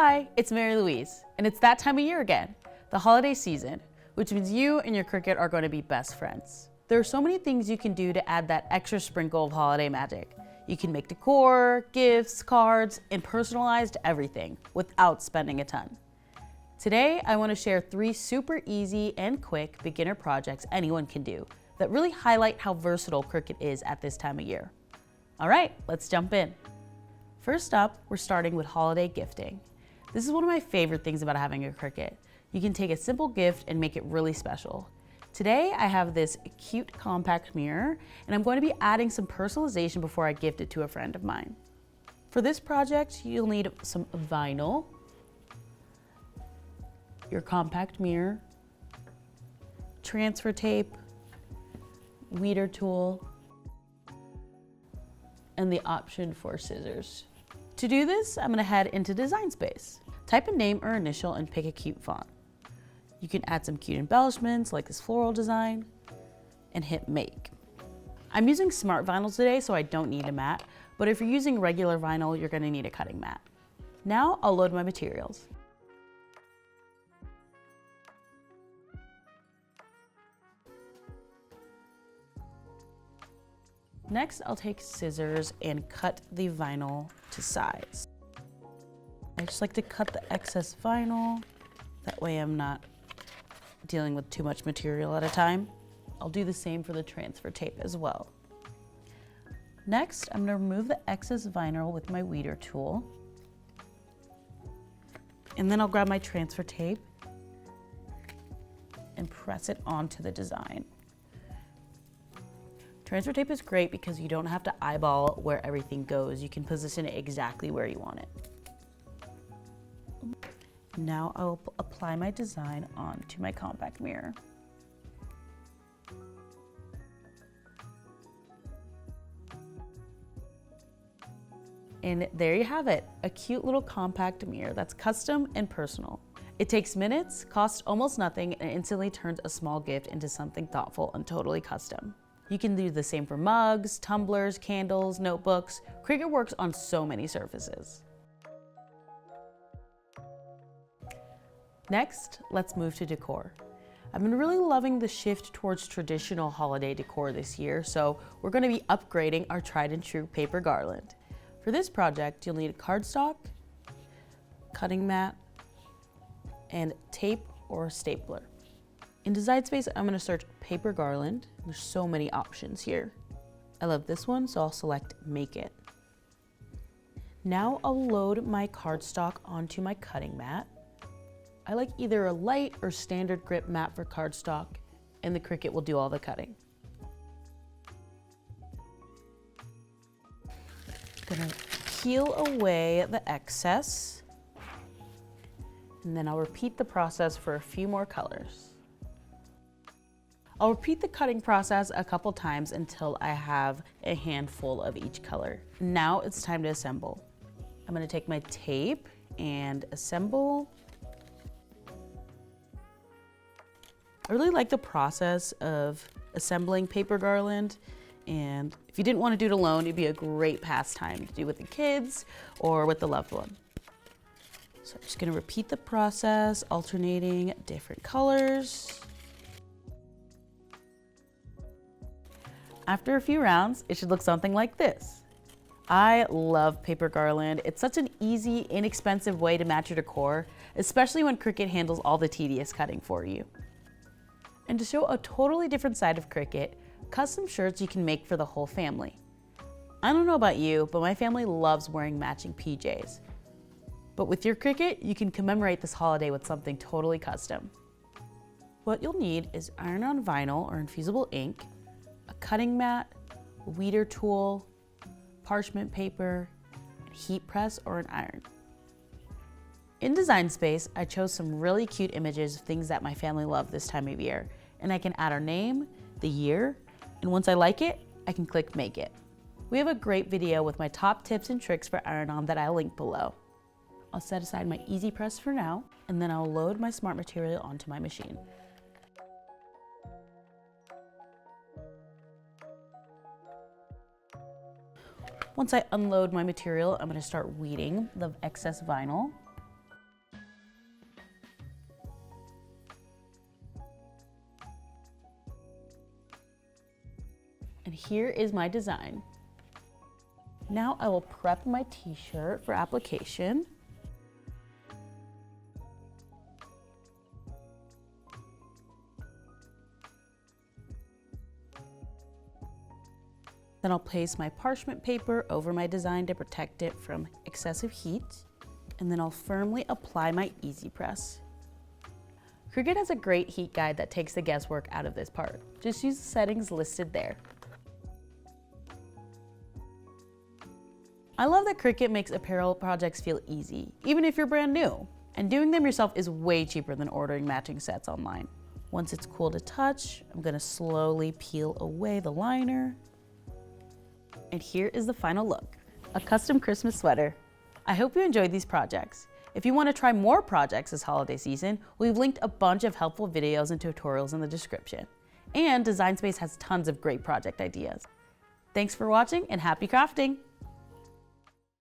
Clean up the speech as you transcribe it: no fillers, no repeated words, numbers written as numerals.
Hi, it's Mary Louise, and it's that time of year again, the holiday season, which means you and your Cricut are going to be best friends. There are so many things you can do to add that extra sprinkle of holiday magic. You can make decor, gifts, cards, and personalized everything without spending a ton. Today, I want to share 3 super easy and quick beginner projects anyone can do that really highlight how versatile Cricut is at this time of year. All right, let's jump in. First up, we're starting with holiday gifting. This is one of my favorite things about having a Cricut. You can take a simple gift and make it really special. Today, I have this cute compact mirror, and I'm going to be adding some personalization before I gift it to a friend of mine. For this project, you'll need some vinyl, your compact mirror, transfer tape, weeder tool, and the option for scissors. To do this, I'm gonna head into Design Space. Type a name or initial and pick a cute font. You can add some cute embellishments like this floral design and hit make. I'm using smart vinyl today, so I don't need a mat, but if you're using regular vinyl, you're gonna need a cutting mat. Now I'll load my materials. Next, I'll take scissors and cut the vinyl to size. I just like to cut the excess vinyl. That way I'm not dealing with too much material at a time. I'll do the same for the transfer tape as well. Next, I'm gonna remove the excess vinyl with my weeder tool. And then I'll grab my transfer tape and press it onto the design. Transfer tape is great because you don't have to eyeball where everything goes. You can position it exactly where you want it. Now I'll apply my design onto my compact mirror. And there you have it, a cute little compact mirror that's custom and personal. It takes minutes, costs almost nothing, and instantly turns a small gift into something thoughtful and totally custom. You can do the same for mugs, tumblers, candles, notebooks. Cricut works on so many surfaces. Next, let's move to decor. I've been really loving the shift towards traditional holiday decor this year, so we're going to be upgrading our tried and true paper garland. For this project, you'll need a cardstock, cutting mat, and tape or stapler. In Design Space, I'm gonna search paper garland. There's so many options here. I love this one, so I'll select make it. Now I'll load my cardstock onto my cutting mat. I like either a light or standard grip mat for cardstock, and the Cricut will do all the cutting. Gonna peel away the excess, and then I'll repeat the process for a few more colors. I'll repeat the cutting process a couple times until I have a handful of each color. Now it's time to assemble. I'm gonna take my tape and assemble. I really like the process of assembling paper garland, and if you didn't want to do it alone, it'd be a great pastime to do with the kids or with the loved one. So I'm just gonna repeat the process, alternating different colors. After a few rounds, it should look something like this. I love paper garland. It's such an easy, inexpensive way to match your decor, especially when Cricut handles all the tedious cutting for you. And to show a totally different side of Cricut, custom shirts you can make for the whole family. I don't know about you, but my family loves wearing matching PJs. But with your Cricut, you can commemorate this holiday with something totally custom. What you'll need is iron-on vinyl or infusible ink, a cutting mat, a weeder tool, parchment paper, and heat press or an iron. In Design Space, I chose some really cute images of things that my family love this time of year, and I can add our name, the year, and once I like it, I can click Make It. We have a great video with my top tips and tricks for iron-on that I'll link below. I'll set aside my Easy Press for now, and then I'll load my smart material onto my machine. Once I unload my material, I'm going to start weeding the excess vinyl. And here is my design. Now I will prep my t-shirt for application. Then I'll place my parchment paper over my design to protect it from excessive heat. And then I'll firmly apply my Easy Press. Cricut has a great heat guide that takes the guesswork out of this part. Just use the settings listed there. I love that Cricut makes apparel projects feel easy, even if you're brand new. And doing them yourself is way cheaper than ordering matching sets online. Once it's cool to touch, I'm gonna slowly peel away the liner. And here is the final look, a custom Christmas sweater. I hope you enjoyed these projects. If you want to try more projects this holiday season, we've linked a bunch of helpful videos and tutorials in the description. And Design Space has tons of great project ideas. Thanks for watching and happy crafting!